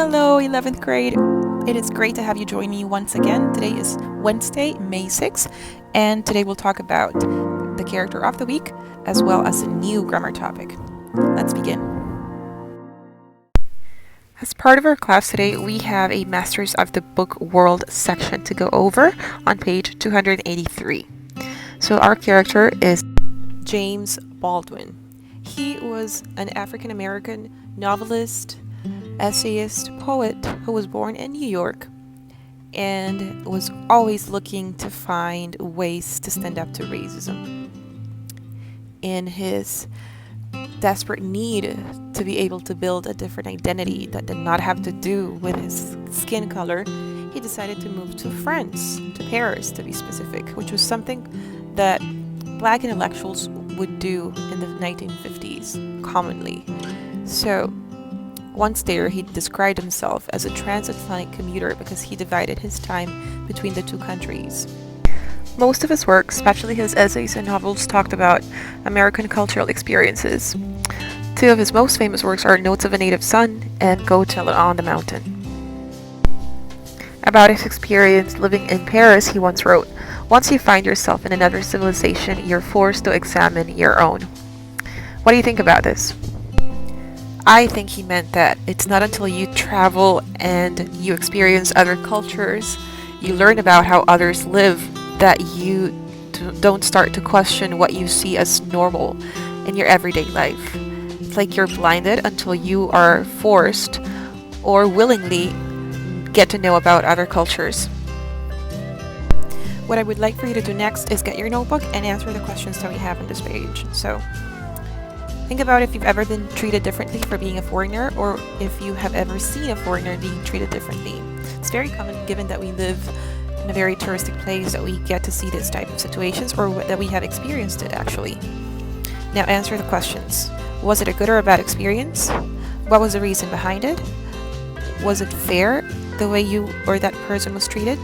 Hello, 11th grade. It is great to have you join me once again. Today is Wednesday, May 6th, and today we'll talk about the character of the week as well as a new grammar topic. Let's begin. As part of our class today, we have a Masters of the Book World section to go over on page 283. So our character is James Baldwin. He was an African American novelist, essayist, poet who was born in New York and was always looking to find ways to stand up to racism. In his desperate need to be able to build a different identity that did not have to do with his skin color, he decided to move to France, to Paris to be specific, which was something that black intellectuals would do in the 1950s commonly. So once there, he described himself as a transatlantic commuter because he divided his time between the two countries. Most of his work, especially his essays and novels, talked about American cultural experiences. Two of his most famous works are Notes of a Native Son and Go Tell It on the Mountain. About his experience living in Paris, he once wrote, "Once you find yourself in another civilization, you're forced to examine your own." What do you think about this? I think he meant that it's not until you travel and you experience other cultures, you learn about how others live, that you don't start to question what you see as normal in your everyday life. It's like you're blinded until you are forced or willingly get to know about other cultures. What I would like for you to do next is get your notebook and answer the questions that we have on this page. So think about if you've ever been treated differently for being a foreigner, or if you have ever seen a foreigner being treated differently. It's very common, given that we live in a very touristic place, that we get to see this type of situations, or that we have experienced it actually. Now answer the questions. Was it a good or a bad experience? What was the reason behind it? Was it fair the way you or that person was treated?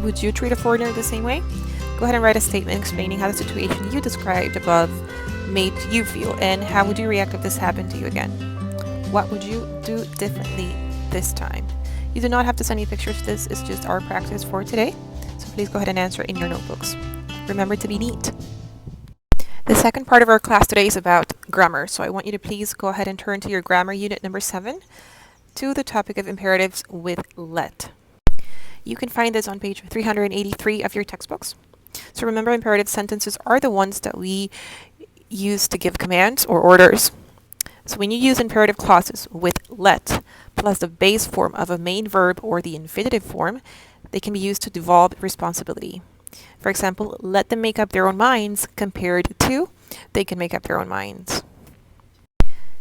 Would you treat a foreigner the same way? Go ahead and write a statement explaining how the situation you described above made you feel, and how would you react if this happened to you again? What would you do differently this time? You do not have to send me pictures. This is just our practice for today, so please go ahead and answer in your notebooks. Remember to be neat. The second part of our class today is about grammar, so I want you to please go ahead and turn to your grammar unit number 7 to the topic of imperatives with let. You can find this on page 383 of your textbooks. So remember, imperative sentences are the ones that we use to give commands or orders. So when you use imperative clauses with let plus the base form of a main verb or the infinitive form, they can be used to devolve responsibility. For example, let them make up their own minds compared to they can make up their own minds.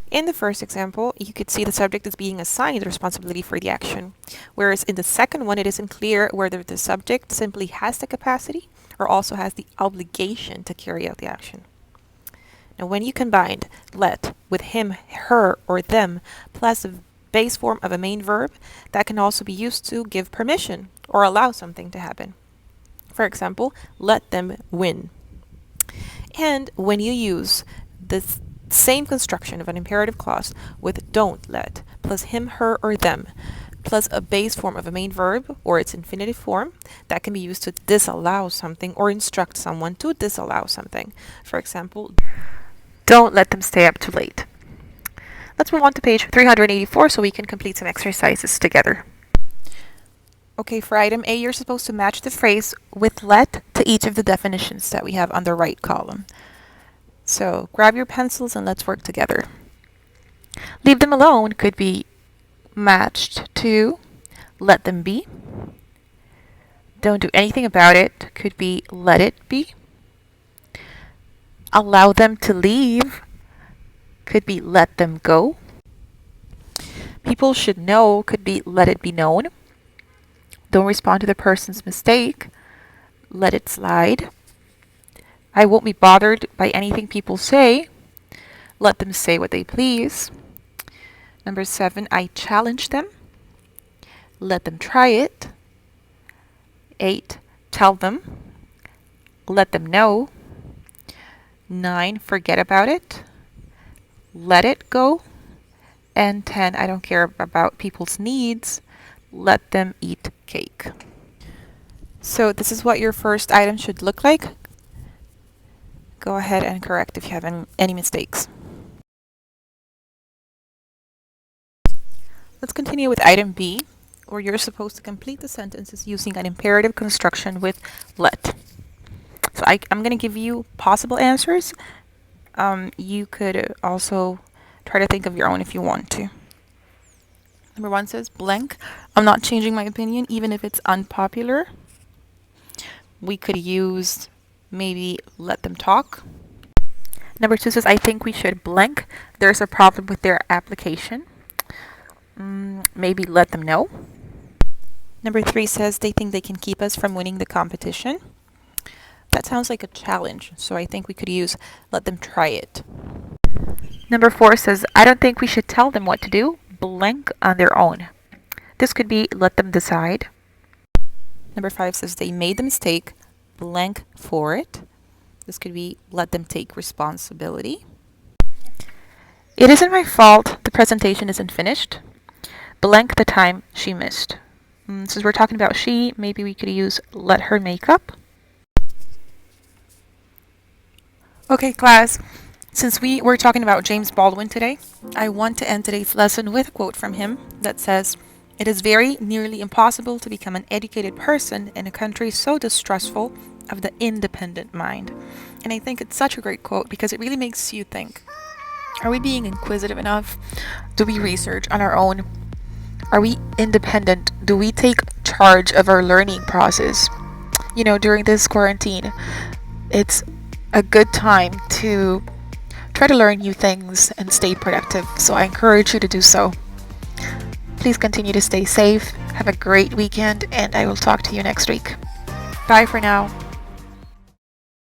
In the first example, you could see the subject is being assigned the responsibility for the action, whereas in the second one, it isn't clear whether the subject simply has the capacity or also has the obligation to carry out the action. Now, when you combined let with him, her, or them, plus the base form of a main verb, that can also be used to give permission or allow something to happen. For example, let them win. And when you use the same construction of an imperative clause with don't let, plus him, her, or them, plus a base form of a main verb or its infinitive form, that can be used to disallow something or instruct someone to disallow something. For example, don't let them stay up too late. Let's move on to page 384 so we can complete some exercises together. Okay, for item A, you're supposed to match the phrase with let to each of the definitions that we have on the right column. So grab your pencils and let's work together. Leave them alone could be matched to let them be. Don't do anything about it could be let it be. Allow them to leave could be let them go. People should know could be let it be known. Don't respond to the person's mistake. Let it slide. I won't be bothered by anything people say. Let them say what they please. Number 7, I challenge them. Let them try it. 8, tell them. Let them know. 9, forget about it. Let it go. And 10, I don't care about people's needs. Let them eat cake. So this is what your first item should look like. Go ahead and correct if you have any mistakes. Let's continue with item B, where you're supposed to complete the sentences using an imperative construction with let. So I'm going to give you possible answers. You could also try to think of your own if you want to. Number 1 says blank. I'm not changing my opinion even if it's unpopular. We could use maybe let them talk. Number 2 says I think we should blank. There's a problem with their application. Maybe let them know. Number 3 says they think they can keep us from winning the competition. That sounds like a challenge, so I think we could use let them try it. Number 4 says I don't think we should tell them what to do, blank on their own. This could be let them decide. Number 5 says they made the mistake, blank for it. This could be let them take responsibility. It isn't my fault the presentation isn't finished. Blank the time she missed. Since we're talking about she, maybe we could use let her make up. Okay, class. Since we were talking about James Baldwin today, I want to end today's lesson with a quote from him that says, "It is very nearly impossible to become an educated person in a country so distrustful of the independent mind." And I think it's such a great quote because it really makes you think. Are we being inquisitive enough? Do we research on our own? Are we independent? Do we take charge of our learning process? You know, during this quarantine, it's a good time to try to learn new things and stay productive. So I encourage you to do so. Please continue to stay safe. Have a great weekend, and I will talk to you next week. Bye for now.